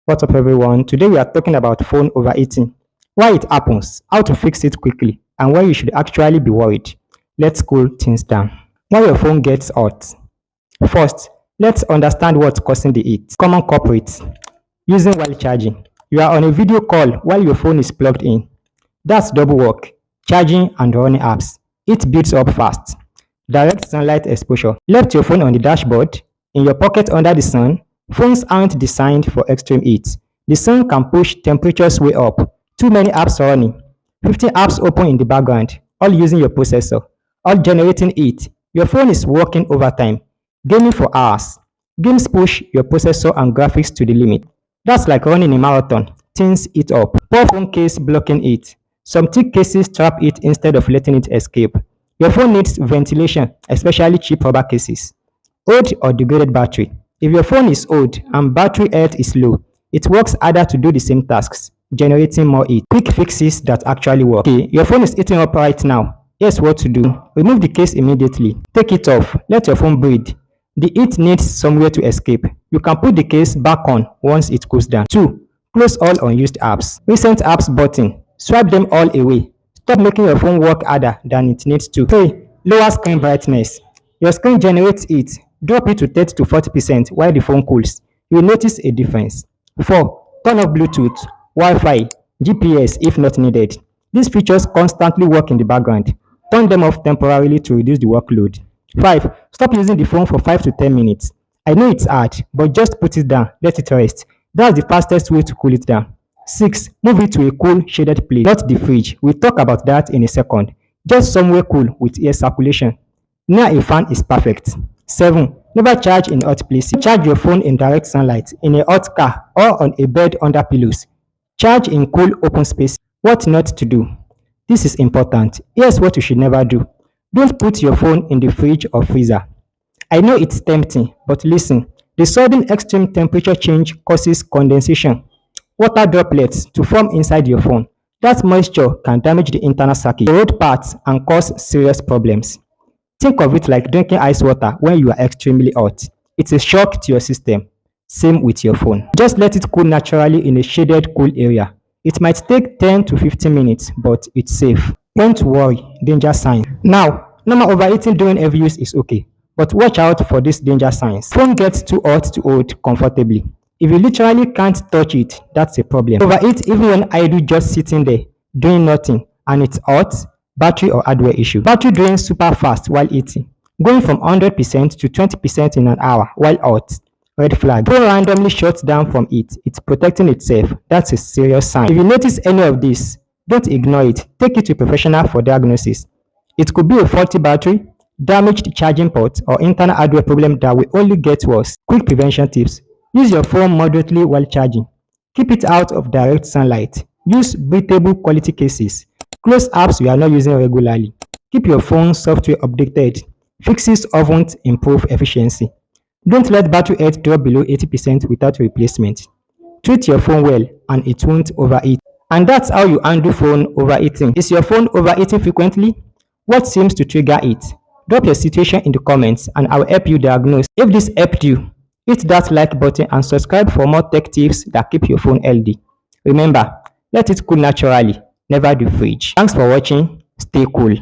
What's up, everyone? Today we are talking about phone overheating, why it happens, how to fix it quickly, and why you should actually be worried. Let's cool things down. Why your phone gets hot. First, let's understand what's causing the heat. Common culprits. Using while charging. You are on a video call while your phone is plugged in. That's double work, charging and running apps. It builds up fast. Direct sunlight exposure. Left your phone on the dashboard, in your pocket under the sun. Phones aren't designed for extreme heat. The sun can push temperatures way up. Too many apps running. 15 apps open in the background, all using your processor, all generating heat. Your phone is working overtime, gaming for hours. Games push your processor and graphics to the limit. That's like running a marathon. Things eat up. Poor phone case blocking it. Some thick cases trap it instead of letting it escape. Your phone needs ventilation, especially cheap rubber cases. Old or degraded battery. If your phone is old and battery health is low, it works harder to do the same tasks, generating more heat. Quick fixes that actually work. Okay, your phone is heating up right now. Here's what to do. Remove the case immediately. Take it off. Let your phone breathe. The heat needs somewhere to escape. You can put the case back on once it cools down. 2. Close all unused apps. Recent apps button. Swipe them all away. Stop making your phone work harder than it needs to. 3. Lower screen brightness. Your screen generates heat. Drop it to 30 to 40% while the phone cools. You will notice a difference. 4. Turn off Bluetooth, Wi-Fi, GPS if not needed. These features constantly work in the background. Turn them off temporarily to reduce the workload. 5. Stop using the phone for 5 to 10 minutes. I know it's hard, but just put it down, let it rest. That's the fastest way to cool it down. 6. Move it to a cool, shaded place, not the fridge. We'll talk about that in a second. Just somewhere cool with air circulation. Near a fan is perfect. 7. Never charge in hot places. Charge your phone in direct sunlight, in a hot car, or on a bed under pillows. Charge in cool open space. What not to do? This is important. Here's what you should never do. Don't put your phone in the fridge or freezer. I know it's tempting, but listen. The sudden extreme temperature change causes condensation, water droplets to form inside your phone. That moisture can damage the internal circuit, erode parts, and cause serious problems. Think of it like drinking ice water when you are extremely hot. It's a shock to your system. Same with your phone. Just let it cool naturally in a shaded, cool area. It might take 10 to 15 minutes, but it's safe. Don't worry, danger signs. Now, normal overheating during heavy use is okay, but watch out for these danger signs. Phone gets too hot to hold comfortably. If you literally can't touch it, that's a problem. Overheat even when idle, just sitting there, doing nothing, and it's hot, battery or hardware issue. Battery drains super fast while eating, going from 100% to 20% in an hour while hot. Red flag. Phone randomly shuts down from it. It's protecting itself. That's a serious sign. If you notice any of this, don't ignore it. Take it to a professional for diagnosis. It could be a faulty battery, damaged charging port, or internal hardware problem that will only get worse. Quick prevention tips. Use your phone moderately while charging. Keep it out of direct sunlight. Use breathable quality cases. Close apps you are not using regularly. Keep your phone software updated. Fixes often improve efficiency. Don't let battery health drop below 80% without replacement. Treat your phone well and it won't overheat. And that's how you handle phone overheating. Is your phone overheating frequently? What seems to trigger it? Drop your situation in the comments and I will help you diagnose. If this helped you, hit that like button and subscribe for more tech tips that keep your phone healthy. Remember, let it cool naturally, never the fridge. Thanks for watching. Stay cool.